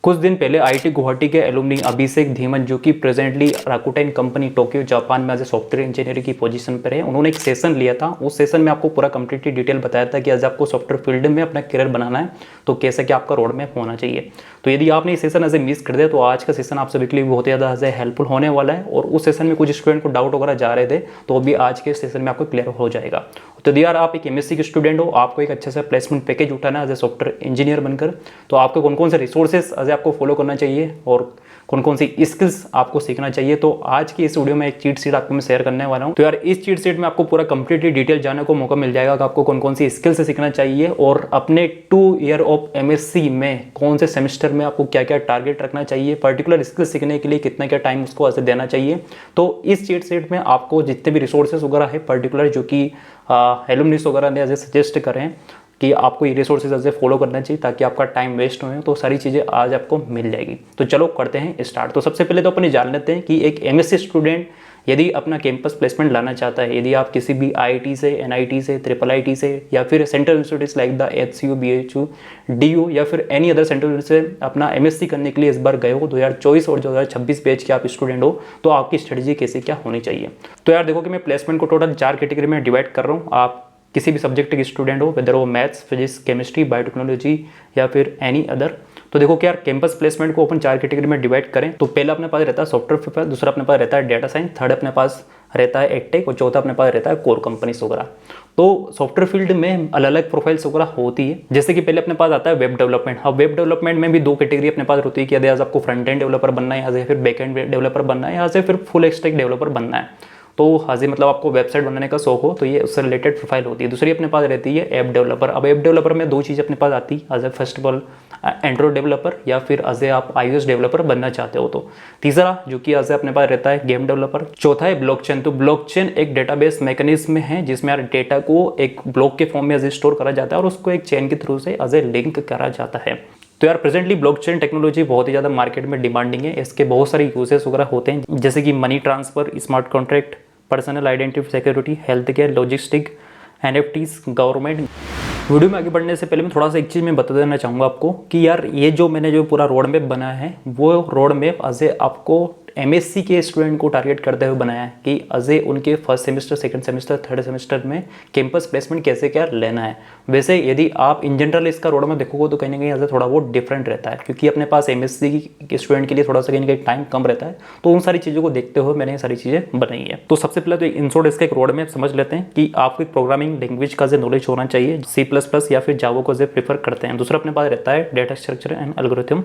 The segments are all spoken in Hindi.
कुछ दिन पहले आईआईटी गुवाहाटी के एलुमनी अभिषेक धीमन, जो कि presently Rakuten company Tokyo Japan में एज ए सॉफ्टवेयर इंजीनियर की पोजीशन पर है, उन्होंने एक सेशन लिया था। उस सेशन में आपको पूरा कंप्लीटली डिटेल बताया था कि आज आपको सॉफ्टवेयर फील्ड में अपना करियर बनाना है तो कैसे क्या आपका रोड मैप होना चाहिए। तो यदि आपने ये सेशन एज ए मिस कर दिया तो आज का सेशन आप सभी के लिए बहुत ज़्यादा एज ए हेल्पफुल होने वाला है। और उस सेशन में कुछ स्टूडेंट को डाउट वगैरह जा रहे थे तो अभी आज के सेशन में आपको क्लियर हो जाएगा। तो यदि यार आप एक एमएससी के स्टूडेंट हो, आपको एक अच्छे से प्लेसमेंट पैकेज उठाना है एज ए सॉफ्टवेयर इंजीनियर बनकर, तो आपको कौन कौन से रिसोर्सेज एज आपको फॉलो करना चाहिए और कौन कौन सी स्किल्स आपको सीखना चाहिए, तो आज की इस वीडियो में एक चीट शीट आपको मैं शेयर करने वाला हूं। तो यार इस चीट शीट में आपको पूरा कंप्लीटली डिटेल जानने को मौका मिल जाएगा कि आपको कौन कौन सी स्किल्स सीखना चाहिए और अपने 2 ईयर ऑफ एमएससी में कौन से सेमेस्टर में आपको क्या क्या टारगेट रखना चाहिए, पर्टिकुलर स्किल सीखने के लिए कितना क्या टाइम उसको ऐसे देना चाहिए। तो इस चीट शीट में आपको जितने भी रिसोर्सेज वगैरह है पर्टिकुलर जो कि एलुमनीस वगैरह ने सजेस्ट करें कि आपको ये रिसोर्सेज ऐसे फॉलो करना चाहिए ताकि आपका टाइम वेस्ट हो, तो सारी चीज़ें आज आपको मिल जाएगी। तो चलो करते हैं स्टार्ट। तो सबसे पहले तो अपन जान लेते हैं कि एक एमएससी स्टूडेंट यदि अपना कैंपस प्लेसमेंट लाना चाहता है, यदि आप किसी भी आईआईटी से, एनआईटी से, ट्रिपल आईटी से या फिर central institutes like the HCU, BHU, DU या फिर एनी अदर सेंट्रल से अपना एमएससी करने के लिए इस बार गए हो, 2024 और 2026 बैच के आप स्टूडेंट हो, तो आपकी स्ट्रेटजी कैसे क्या होनी चाहिए। तो यार देखो कि मैं प्लेसमेंट को टोटल 4 कैटेगरी में डिवाइड कर रहा हूँ। आप किसी भी सब्जेक्ट के स्टूडेंट हो, वेदर वो मैथ्स, फिजिक्स, केमिस्ट्री, बायोटेक्नोलॉजी या फिर एनी अदर। तो देखो कि यार कैंपस प्लेसमेंट को अपन 4 कैटेगरी में डिवाइड करें तो पहला अपने पास रहता है सॉफ्टवेयर प्रोफाइल, दूसरा अपने पास रहता है डेटा साइंस, थर्ड अपने पास रहता है एडटेक और चौथा अपने पास रहता है कोर कंपनीज वगैरह। तो सॉफ्टवेयर फील्ड में अलग अलग प्रोफाइल्स वगैरह होती है। जैसे कि पहले अपने पास आता है वेब डेवलपमेंट। अब वेब डेवलपमेंट में भी 2 कैटेगरी अपने पास होती है कि यदि आज आपको फ्रंट एंड डेवलपर बनना है, यहाँ से फिर बैक एंड डेवलपर बनना है, यहाँ से फिर फुल स्टैक डेवलपर बनना है। तो हाजी मतलब आपको वेबसाइट बनाने का शौक हो तो ये उससे रिलेटेड प्रोफाइल होती है। दूसरी अपने पास रहती है ऐप डेवलपर। अब ऐप डेवलपर में 2 चीज़ अपने पास आती है, as a first of all android developer या फिर एज ए आप iOS डेवलपर बनना चाहते हो तो। तीसरा जो कि एज ए अपने पास रहता है गेम डेवलपर। चौथा है ब्लॉकचेन। तो ब्लॉकचेन एक डेटाबेस मैकेनिज्म है जिसमें यार डेटा को एक ब्लॉक के फॉर्म में एज ए स्टोर करा जाता है और उसको एक चेन के थ्रू से एज ए लिंक करा जाता है। तो यार प्रेजेंटली ब्लॉकचेन टेक्नोलॉजी बहुत ही ज़्यादा मार्केट में डिमांडिंग है। इसके बहुत सारे यूजेस वगैरह होते हैं जैसे कि money transfer, smart contract, personal identity security, health care, logistic, NFTs, government. Video में आगे बढ़ने से पहले मैं थोड़ा सा एक चीज़ मैं बता देना चाहूँगा आपको कि यार ये जो मैंने जो पूरा रोड मैप बनाया है वो रोड मैप अजय आपको एमएससी के स्टूडेंट को टारगेट करते हुए बनाया है कि अजय उनके first semester, second semester, third semester में कैंपस प्लेसमेंट कैसे क्या लेना है। वैसे यदि आप इन जनरल इसका रोड मैप देखोगे तो कहीं ना कहीं अजय थोड़ा बहुत डिफरेंट रहता है क्योंकि अपने पास एमएससी के स्टूडेंट के लिए थोड़ा सा कहीं ना कहीं टाइम कम रहता है। तो उन सारी चीज़ों को देखते हुए मैंने ये सारी चीज़ें बनाई है। तो सबसे पहले तो इन शॉर्ट इसका एक रोड मैप समझ लेते हैं कि आपको एक प्रोग्रामिंग लैंग्वेज का नॉलेज होना चाहिए, C++ या फिर जावा को प्रेफर करते हैं। दूसरा अपने पास रहता है data structure and algorithm.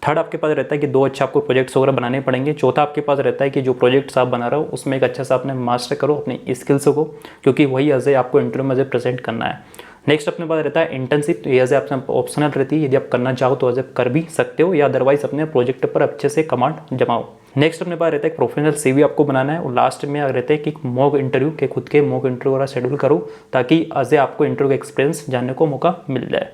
Third आपके पास रहता है कि 2 अच्छे आपको प्रोजेक्ट्स वगैरह बनाने पड़ेंगे। चौथा आपके पास रहता है कि जो प्रोजेक्ट्स आप बना रहे हो उसमें एक अच्छा सा अपने मास्टर करो अपनी स्किल्स को, क्योंकि वही एज ए आपको इंटरव्यू में एज ए प्रेजेंट करना है। नेक्स्ट अपने पास रहता है इंटर्नशिप। तो ये एज ए ऑप्शनल रहती है, यदि आप करना चाहो तो एज ए कर भी सकते हो या अदरवाइज अपने प्रोजेक्ट पर अच्छे से कमांड जमाओ। नेक्स्ट अपने पास रहता है प्रोफेशनल CV आपको बनाना है और लास्ट में रहता है कि मॉक इंटरव्यू के खुद के मॉक इंटरव्यू वगैरह शेड्यूल करो ताकि एज ए आपको इंटरव्यू का एक्सपीरियंस जानने को मौका मिल जाए।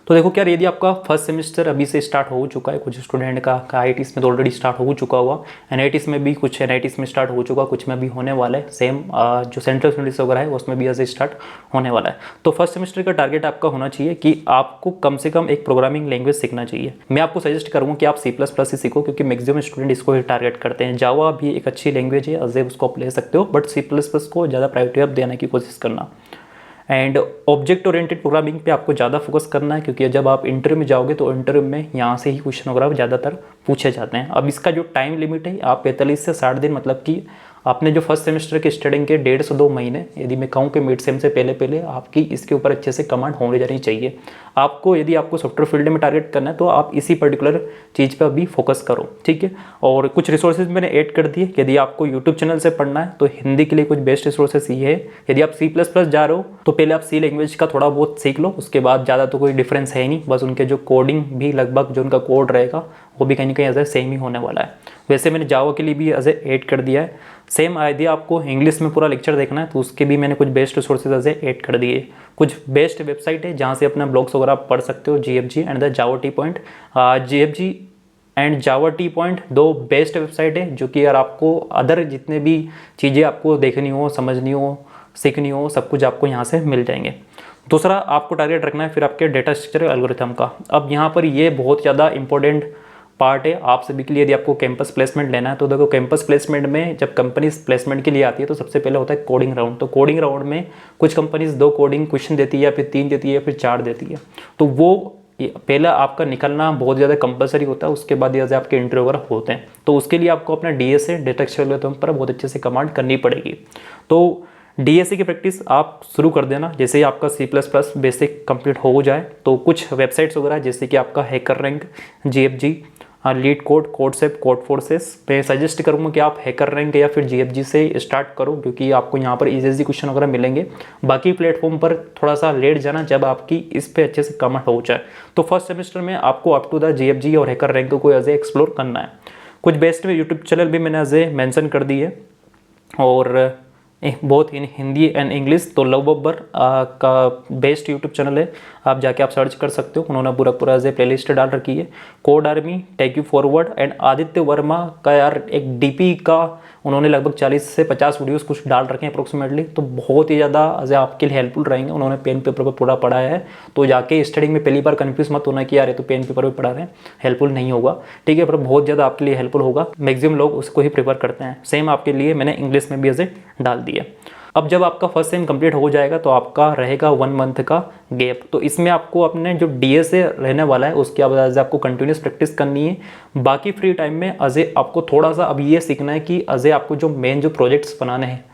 तो देखो क्या यदि आपका फर्स्ट सेमेस्टर अभी से स्टार्ट हो चुका है, कुछ स्टूडेंट का आईआईटीज़ में तो ऑलरेडी स्टार्ट हो चुका हुआ, एनआईटीज़ में भी कुछ एनआईटीज़ में स्टार्ट हो चुका, कुछ में भी होने वाला है। सेम जो सेंट्रल यूनिवर्सिटी वगैरह है उसमें भी ऐसे स्टार्ट होने वाला है। तो फर्स्ट सेमेस्टर का टारगेट आपका होना चाहिए कि आपको कम से कम एक प्रोग्रामिंग लैंग्वेज सीखना चाहिए। मैं आपको सजेस्ट करूँगा कि आप C++ ही सीखो क्योंकि मैक्सिमम स्टूडेंट इसको ही टारगेट करते हैं। जावा भी एक अच्छी लैंग्वेज है, अजय उसको आप ले सकते हो, बट C++ को ज़्यादा प्रायोरिटी आप देने की कोशिश करना। एंड ऑब्जेक्ट ओरिएंटेड प्रोग्रामिंग पे आपको ज़्यादा फोकस करना है क्योंकि जब आप इंटरव्यू में जाओगे तो इंटरव्यू में यहाँ से ही क्वेश्चन वगैरह ज़्यादातर पूछे जाते हैं। अब इसका जो टाइम लिमिट है आप 45 से 60 दिन, मतलब कि आपने जो फर्स्ट सेमेस्टर के स्टडिंग के 1.5 से 2 महीने, यदि मैं कहूँ कि मिड सेम से पहले पहले आपकी इसके ऊपर अच्छे से कमांड होने जानी चाहिए। आपको यदि आपको सॉफ्टवेयर फील्ड में टारगेट करना है तो आप इसी पर्टिकुलर चीज़ पर भी फोकस करो, ठीक है। और कुछ रिसोर्सेज मैंने ऐड कर दिए। यदि आपको यूट्यूब चैनल से पढ़ना है तो हिंदी के लिए कुछ बेस्ट रिसोर्सेज ये है। यदि आप C++ जा रहे हो तो पहले आप C लैंग्वेज का थोड़ा बहुत सीख लो, उसके बाद ज़्यादा तो कोई डिफरेंस है नहीं, बस उनके जो कोडिंग भी लगभग जो उनका कोड रहेगा वो भी कहीं ना कहीं एज ए सेम ही होने वाला है। वैसे मैंने जावा के लिए भी एज ए ऐड कर दिया है। सेम आइडिया आपको इंग्लिश में पूरा लेक्चर देखना है तो उसके भी मैंने कुछ best resources as a add कर दिए। कुछ बेस्ट वेबसाइट है जहाँ से अपना ब्लॉग्स वगैरह पढ़ सकते हो, GFG and the Java T point. GFG and Java T point 2 best website है जो कि यार आपको अदर जितने भी चीज़ें आपको देखनी हो, समझनी हो, सीखनी हो, सब कुछ आपको यहाँ से मिल जाएंगे। दूसरा आपको टारगेट रखना है फिर आपके डेटा स्ट्रक्चर एल्गोरिथम का। अब यहाँ पर ये बहुत ज़्यादा इंपॉर्टेंट पार्ट है आप सभी के लिए। यदि आपको कैंपस प्लेसमेंट लेना है तो देखो, कैंपस प्लेसमेंट में जब कंपनी प्लेसमेंट के लिए आती है तो सबसे पहले होता है कोडिंग राउंड। तो कोडिंग राउंड में कुछ कंपनीज 2 कोडिंग क्वेश्चन देती है, या फिर 3 देती है, या फिर 4 देती है। तो वो पहला आपका निकलना बहुत ज़्यादा कंपलसरी होता है, उसके बाद जैसे आपके इंटरव्यू वगैरह होते हैं। तो उसके लिए आपको अपना डीएसए डेटा स्ट्रक्चर पर बहुत अच्छे से कमांड करनी पड़ेगी। तो डीएसए की प्रैक्टिस आप शुरू कर देना जैसे ही आपका C++ बेसिक कंप्लीट हो जाए। तो कुछ वेबसाइट्स वगैरह जैसे कि आपका हैकररैंक, GFG, LeetCode, कोडसेप, कोडफोर्सेस, मैं सजेस्ट करूँगा कि आप हैकररैंक या फिर GFG से स्टार्ट करो, क्योंकि आपको यहाँ पर इजी क्वेश्चन वगैरह मिलेंगे। बाकी प्लेटफॉर्म पर थोड़ा सा लेट जाना जब आपकी इस पे अच्छे से कमेंट हो जाए। तो फर्स्ट सेमेस्टर में आपको अप टू द GFG और हैकररैंक को एज ए एक्सप्लोर करना है। कुछ बेस्ट में यूट्यूब चैनल भी मैंने एज ए मैंसन कर दी है, और बहुत इन हिंदी एंड इंग्लिश। तो लव बब्बर का बेस्ट यूट्यूब चैनल है, आप जाके आप सर्च कर सकते हो। उन्होंने पूरा एज ए प्लेलिस्ट डाल रखी है। Code army, take you forward and Aditya Verma का यार एक डीपी का उन्होंने लगभग 40 से 50 वीडियोस कुछ डाल रखे हैं अप्रोक्सीमेटली। तो बहुत ही ज़्यादा एज आपके लिए हेल्पफुल रहेंगे। उन्होंने पेन पेपर पर पूरा पढ़ाया है, तो जाके स्टडी में पहली बार कन्फ्यूज मत होना कि यार ये तो पेन पेपर पर पढ़ा रहे हैं, हेल्पफुल नहीं होगा, ठीक है। पर बहुत ज़्यादा आपके लिए हेल्पफुल होगा, मैक्सिमम लोग उसको ही प्रेफर करते हैं। सेम आपके लिए मैंने इंग्लिश में भी ऐसे डाल दिया। अब जब आपका फर्स्ट सेम कंप्लीट हो जाएगा तो आपका रहेगा 1 मंथ का गैप। तो इसमें आपको अपने जो डीएसए रहने वाला है उसके बाद आपको कंटिन्यूस प्रैक्टिस करनी है। बाकी फ्री टाइम में अजय आपको थोड़ा सा अब ये सीखना है कि अजय आपको जो मेन जो प्रोजेक्ट्स बनाने हैं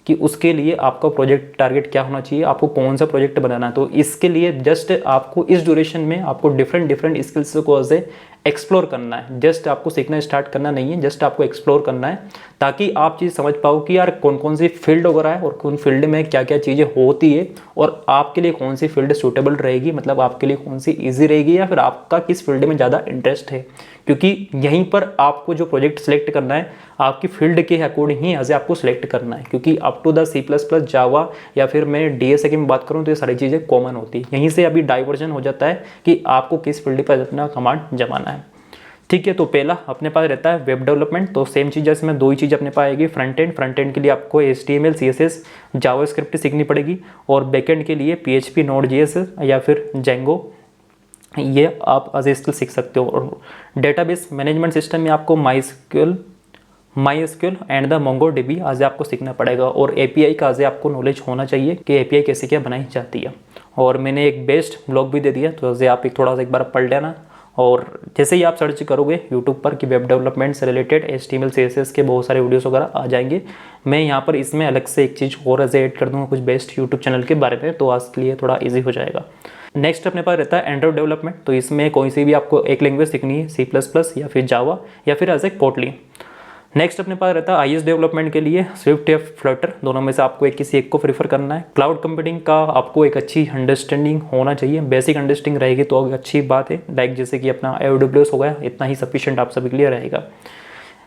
कि उसके लिए आपका प्रोजेक्ट टारगेट क्या होना चाहिए, आपको कौन सा प्रोजेक्ट बनाना है। तो इसके लिए जस्ट आपको इस ड्यूरेशन में आपको डिफरेंट स्किल्स को अजय एक्सप्लोर करना है। जस्ट आपको सीखना स्टार्ट करना नहीं है, जस्ट आपको एक्सप्लोर करना है, ताकि आप चीज़ समझ पाओ कि यार कौन कौन सी फील्ड वगैरह है और कौन फील्ड में क्या क्या चीज़ें होती है, और आपके लिए कौन सी फील्ड सूटेबल रहेगी, मतलब आपके लिए कौन सी ईजी रहेगी, या फिर आपका किस फील्ड में ज़्यादा इंटरेस्ट है। क्योंकि यहीं पर आपको जो प्रोजेक्ट सेलेक्ट करना है आपकी फील्ड के अकॉर्डिंग ही एज आपको सेलेक्ट करना है। क्योंकि अप टू द C++, जावा या फिर मैं डीएसए की बात करूँ तो ये सारी चीज़ें कॉमन होती है। यहीं से अभी डाइवर्जन हो जाता है कि आपको किस फील्ड पर अपना कमांड जमाना है, ठीक है। तो पहला अपने पास रहता है वेब डेवलपमेंट। तो सेम चीज़ इसमें 2 ही चीज़ अपने पास आएगी। फ्रंट एंड के लिए आपको HTML, CSS, जावास्क्रिप्ट सीखनी पड़ेगी, और बैकएंड के लिए PHP, Node.js या फिर Django, ये आप एज ए स्किल सीख सकते हो। और डेटाबेस मैनेजमेंट सिस्टम में आपको MySQL एंड द MongoDB आज आपको सीखना पड़ेगा, और API का आज आपको नॉलेज होना चाहिए कि API कैसे क्या बनाई जाती है। और मैंने एक बेस्ट ब्लॉग भी दे दिया, तो आज आप थोड़ा सा एक बार पढ़ लेना। और जैसे ही आप सर्च करोगे यूट्यूब पर कि वेब डेवलपमेंट से रिलेटेड HTML, CSS के बहुत सारे वीडियोस वगैरह आ जाएंगे। मैं यहाँ पर इसमें अलग से एक चीज़ और ऐसे ऐड कर दूँगा कुछ बेस्ट यूट्यूब चैनल के बारे में, तो आज के लिए थोड़ा ईजी हो जाएगा। नेक्स्ट अपने पास रहता है एंड्रॉइड डेवलपमेंट। तो इसमें कोई सी भी आपको एक लैंग्वेज सीखनी है, C++ या फिर जावा या फिर एज ए कोटलिन। नेक्स्ट अपने पास रहता है IS डेवलपमेंट के लिए स्विफ्ट या फ्लटर, दोनों में से आपको किसी एक को प्रीफर करना है। क्लाउड कंप्यूटिंग का आपको एक अच्छी अंडरस्टैंडिंग होना चाहिए, बेसिक अंडरस्टैंडिंग रहेगी तो अच्छी बात है। लाइक जैसे कि अपना AWS हो गया, इतना ही सफिशिएंट आप सभी के लिए रहेगा।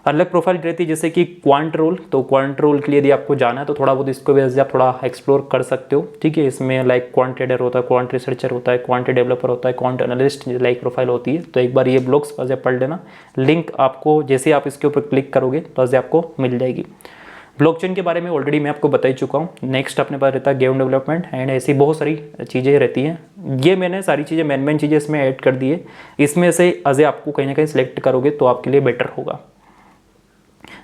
अलग प्रोफाइल रहती है जैसे कि क्वांट रोल। तो क्वांट रोल के लिए यदि आपको जाना है तो थोड़ा बहुत इसको भी आप थोड़ा एक्सप्लोर कर सकते हो, ठीक है। इसमें लाइक क्वांट ट्रेडर होता है, क्वांट रिसर्चर होता है, क्वांट डेवलपर होता है, क्वांट एनालिस्ट लाइक प्रोफाइल होती है। तो एक बार ये ब्लॉग्स पढ़ लेना, लिंक आपको जैसे आप इसके ऊपर क्लिक करोगे तो ऐसे आपको मिल जाएगी। ब्लॉकचेन के बारे में ऑलरेडी मैं आपको बता ही चुका हूँ। नेक्स्ट अपने पास रहता है गेम डेवलपमेंट एंड ऐसी बहुत सारी चीज़ें रहती हैं। ये मैंने सारी चीज़ें मेन चीज़ें इसमें ऐड कर दी है। इसमें से अजय आपको कहीं ना कहीं सिलेक्ट करोगे तो आपके लिए बेटर होगा।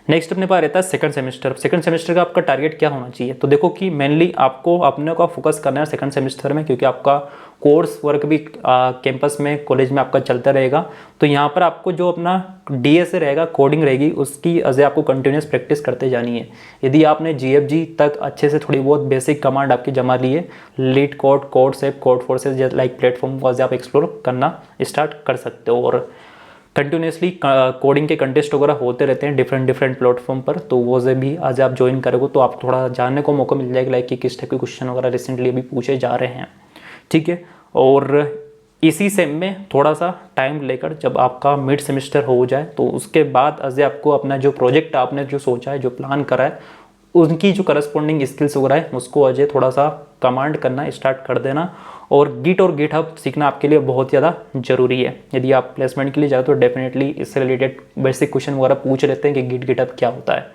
नेक्स्ट अपने पास रहता है सेकंड सेमेस्टर का आपका टारगेट क्या होना चाहिए। तो देखो कि मेनली आपको अपने का फोकस करना है सेकंड सेमेस्टर में, क्योंकि आपका कोर्स वर्क भी कैंपस में कॉलेज में आपका चलता रहेगा। तो यहाँ पर आपको जो अपना डीएसए रहेगा, कोडिंग रहेगी, उसकी अजय आपको कंटिन्यूस प्रैक्टिस करते जानी है। यदि आपने GFG तक अच्छे से थोड़ी बहुत बेसिक कमांड आपकी जमा ली है, LeetCode, कोडसेप, कोडफोर्सेस लाइक प्लेटफॉर्म को अजय आप एक्सप्लोर करना स्टार्ट कर सकते हो। और कंटिन्यूसली कोडिंग के कंटेस्ट वगैरह होते रहते हैं डिफरेंट प्लेटफॉर्म पर, तो वो से भी आज आप ज्वाइन करोगे तो आप थोड़ा जानने को मौका मिल जाएगा लाइक कि किस टाइप के क्वेश्चन वगैरह रिसेंटली अभी पूछे जा रहे हैं, ठीक है। और इसी सेम में थोड़ा सा टाइम लेकर जब आपका मिड सेमेस्टर हो जाए तो उसके बाद अजय आपको अपना जो प्रोजेक्ट आपने जो सोचा है, जो प्लान करा है, उनकी जो करस्पॉन्डिंग स्किल्स वगैरह है उसको अजय थोड़ा सा कमांड करना स्टार्ट कर देना। और गिट और गिटहब सीखना आपके लिए बहुत ज़्यादा ज़रूरी है। यदि आप प्लेसमेंट के लिए जाओ तो डेफिनेटली इससे रिलेटेड बेसिक क्वेश्चन वगैरह पूछ लेते हैं कि गिटहब क्या होता है,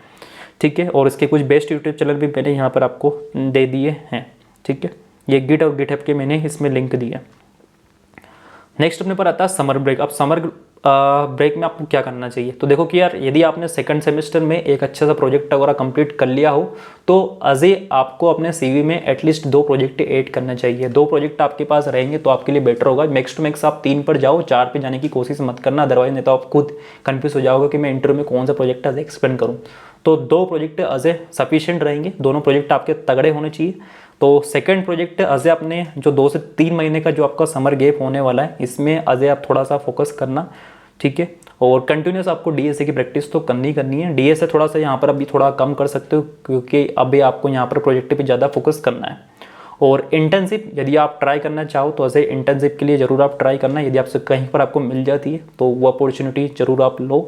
ठीक है। और इसके कुछ बेस्ट यूट्यूब चैनल भी मैंने यहाँ पर आपको दे दिए हैं, ठीक है। ये गिट और गिटहब के मैंने इसमें लिंक दिया। नेक्स्ट अपने पर आता है समर ब्रेक। अब समर ब्रेक में आपको क्या करना चाहिए, तो देखो कि यार यदि आपने सेकंड सेमेस्टर में एक अच्छा सा प्रोजेक्ट वगैरह कंप्लीट कर लिया हो तो अजय आपको अपने सीवी में एटलीस्ट 2 प्रोजेक्ट ऐड करना चाहिए। 2 प्रोजेक्ट आपके पास रहेंगे तो आपके लिए बेटर होगा। मैक्स टू मैक्स आप 3 पर जाओ, 4 पे जाने की कोशिश मत करना, अदरवाइज नहीं तो आप खुद कन्फ्यूज हो जाओगे कि मैं इंटरव्यू में कौन सा प्रोजेक्ट अजय एक्सप्लेन करूँ। तो 2 प्रोजेक्ट अजय सफिशियंट रहेंगे, दोनों प्रोजेक्ट आपके तगड़े होने चाहिए। तो सेकंड प्रोजेक्ट अजय अपने जो 2 से 3 महीने का जो आपका समर गैप होने वाला है, इसमें अजय आप थोड़ा सा फोकस करना, ठीक है। और कंटिन्यूस आपको डीएसए की प्रैक्टिस तो करनी है। डीएसए थोड़ा सा यहाँ पर अभी थोड़ा कम कर सकते हो क्योंकि अभी आपको यहाँ पर प्रोजेक्ट पे ज़्यादा फोकस करना है। और इंटर्नशिप यदि आप ट्राई करना चाहो तो ऐसे इंटर्नशिप के लिए ज़रूर आप ट्राई करना। यदि आपसे कहीं पर आपको मिल जाती है तो वो अपॉर्चुनिटी ज़रूर आप लो,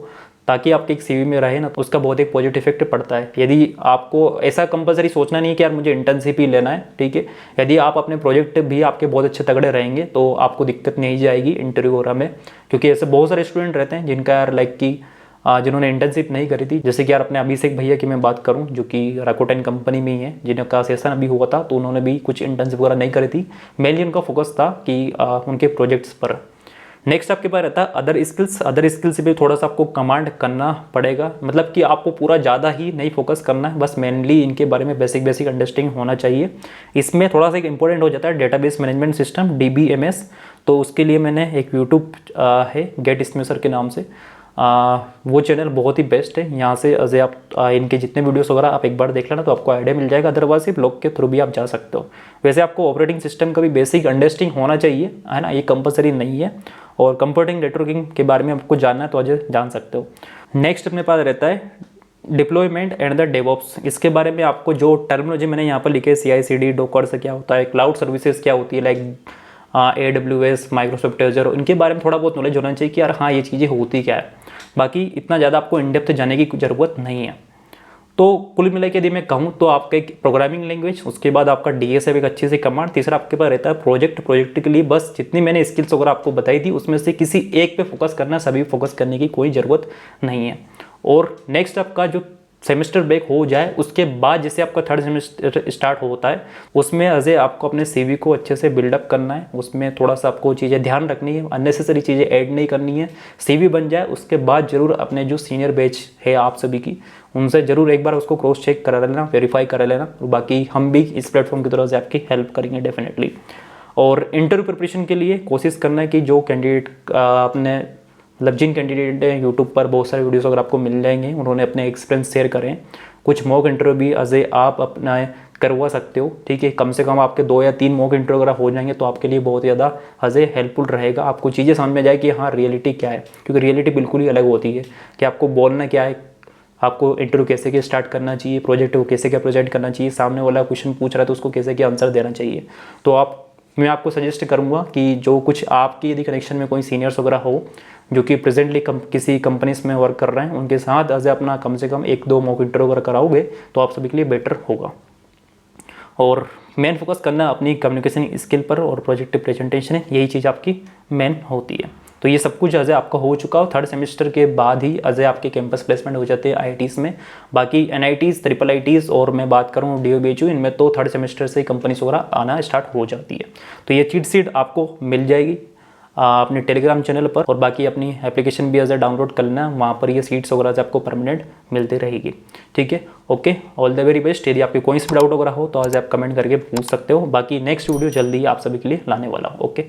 ताकि आपके एक सीवी में रहे ना, तो उसका बहुत एक पॉजिटिव इफेक्ट पड़ता है। यदि आपको ऐसा कंपलसरी सोचना नहीं है कि यार मुझे इंटर्नशिप ही लेना है, ठीक है। यदि आप अपने प्रोजेक्ट भी आपके बहुत अच्छे तगड़े रहेंगे तो आपको दिक्कत नहीं जाएगी इंटरव्यू वगैरह में, क्योंकि ऐसे बहुत सारे स्टूडेंट रहते हैं जिनका यार लाइक कि जिन्होंने इंटर्नशिप नहीं करी थी। जैसे कि यार अपने अभिषेक भैया की मैं बात करूं जो कि राकोटेन कंपनी में ही है, जिनका सेशन अभी हुआ था, तो उन्होंने भी कुछ इंटर्नशिप वगैरह नहीं करी थी। मेनली उनका फोकस था कि उनके प्रोजेक्ट्स पर। नेक्स्ट आपके पास रहता है अदर स्किल्स। अदर स्किल्स भी थोड़ा सा आपको कमांड करना पड़ेगा, मतलब कि आपको पूरा ज़्यादा ही नहीं फोकस करना है, बस मेनली इनके बारे में बेसिक अंडरस्टैंडिंग होना चाहिए। इसमें थोड़ा सा एक इंपॉर्टेंट हो जाता है डेटाबेस मैनेजमेंट सिस्टम, DBMS। तो उसके लिए मैंने एक यूट्यूब है गेट स्मैशर के नाम से, वो चैनल बहुत ही बेस्ट है। यहाँ से अजय आप इनके जितने वीडियोस वगैरह आप एक बार देख लेना तो आपको आइडिया मिल जाएगा। अदरवाइज ब्लॉग के थ्रू भी आप जा सकते हो। वैसे आपको ऑपरेटिंग सिस्टम का भी बेसिक अंडरस्टैंडिंग होना चाहिए, है ना, ये कंपलसरी नहीं है। और कंप्यूटिंग नेटवर्किंग के बारे में आपको जानना है तो अजय जान सकते हो। नेक्स्ट अपने पास रहता है डिप्लॉयमेंट एंड द डेवऑप्स। इसके बारे में आपको जो टर्मिनोलॉजी मैंने यहाँ पर लिखे, CI/CD, डॉकर से क्या होता है, क्लाउड सर्विसेज क्या होती है, लाइक AWS, माइक्रोसॉफ्ट एजर, इनके बारे में थोड़ा बहुत नॉलेज होना चाहिए कि यार हाँ ये चीज़ें होती क्या है। बाकी इतना ज़्यादा आपको इन डेप्थ जाने की ज़रूरत नहीं है। तो कुल मिला के यदि मैं कहूँ तो आपका एक प्रोग्रामिंग लैंग्वेज, उसके बाद आपका DSA एक अच्छी सी कमांड, तीसरा आपके पास रहता है प्रोजेक्ट के लिए बस जितनी मैंने स्किल्स वगैरह आपको बताई थी उसमें से किसी एक पे फोकस करना, सभी फोकस करने की कोई ज़रूरत नहीं है। और नेक्स्ट आपका जो सेमेस्टर ब्रेक हो जाए उसके बाद जैसे आपका थर्ड सेमेस्टर स्टार्ट होता है, उसमें अजय आपको अपने CV को अच्छे से बिल्डअप करना है। उसमें थोड़ा सा आपको चीज़ें ध्यान रखनी है, अननेसेसरी चीज़ें ऐड नहीं करनी है। CV बन जाए उसके बाद जरूर अपने जो सीनियर बैच है आप सभी की, उनसे जरूर एक बार उसको क्रॉस चेक करा लेना, वेरीफाई करा लेना। बाकी हम भी इस प्लेटफॉर्म की तरफ से आपकी हेल्प करेंगे डेफिनेटली। और इंटरव्यू प्रिपरेशन के लिए कोशिश करना है कि जो कैंडिडेट अपने मतलब जिन कैंडिडेट हैं यूट्यूब पर बहुत सारे वीडियोस अगर आपको मिल जाएंगे, उन्होंने अपने एक्सपीरियंस शेयर करें। कुछ मॉक इंटरव्यू भी अजय आप अपना करवा सकते हो, ठीक है। कम से कम आपके 2 या 3 मॉक इंटरव्यू अगर हो जाएंगे तो आपके लिए बहुत ज़्यादा अजय हेल्पफुल रहेगा। आपको चीज़ें समझ में जाए कि हाँ रियलिटी क्या है, क्योंकि रियलिटी बिल्कुल ही अलग होती है कि आपको बोलना क्या है, आपको इंटरव्यू कैसे क्या स्टार्ट करना चाहिए, प्रोजेक्ट को कैसे क्या प्रेजेंट करना चाहिए, सामने वाला क्वेश्चन पूछ रहा है तो उसको कैसे क्या आंसर देना चाहिए। तो मैं आपको सजेस्ट करूंगा कि जो कुछ आपकी यदि कनेक्शन में कोई सीनियर्स वगैरह हो जो कि प्रेजेंटली किसी कंपनीज में वर्क कर रहे हैं, उनके साथ अजय अपना कम से कम 1-2 मॉक इंटरव्यू वगैरह कराओगे तो आप सभी के लिए बेटर होगा। और मेन फोकस करना अपनी कम्युनिकेशन स्किल पर और प्रोजेक्ट प्रेजेंटेशन है, यही चीज़ आपकी मेन होती है। तो ये सब कुछ अजय आपका हो चुका हो। थर्ड सेमेस्टर के बाद ही अजय आपके कैंपस प्लेसमेंट हो जाते हैं IITs में। बाकी NITs, IIITs और मैं बात करूँ DOBHU, इनमें तो थर्ड सेमेस्टर से कंपनीज वगैरह आना स्टार्ट हो जाती है। तो ये चीट शीट आपको मिल जाएगी अपने टेलीग्राम चैनल पर, और बाकी अपनी एप्लीकेशन भी अजय डाउनलोड कर लेना, वहाँ पर ये सीट्स वगैरह से आपको परमानेंट मिलती रहेगी, ठीक है। Okay, all the very best. यदि आपकी कोई सी डाउट वगैरह हो तो आज आप कमेंट करके पूछ सकते हो। बाकी नेक्स्ट वीडियो जल्दी आप सभी के लिए लाने वाला हूँ। ओके।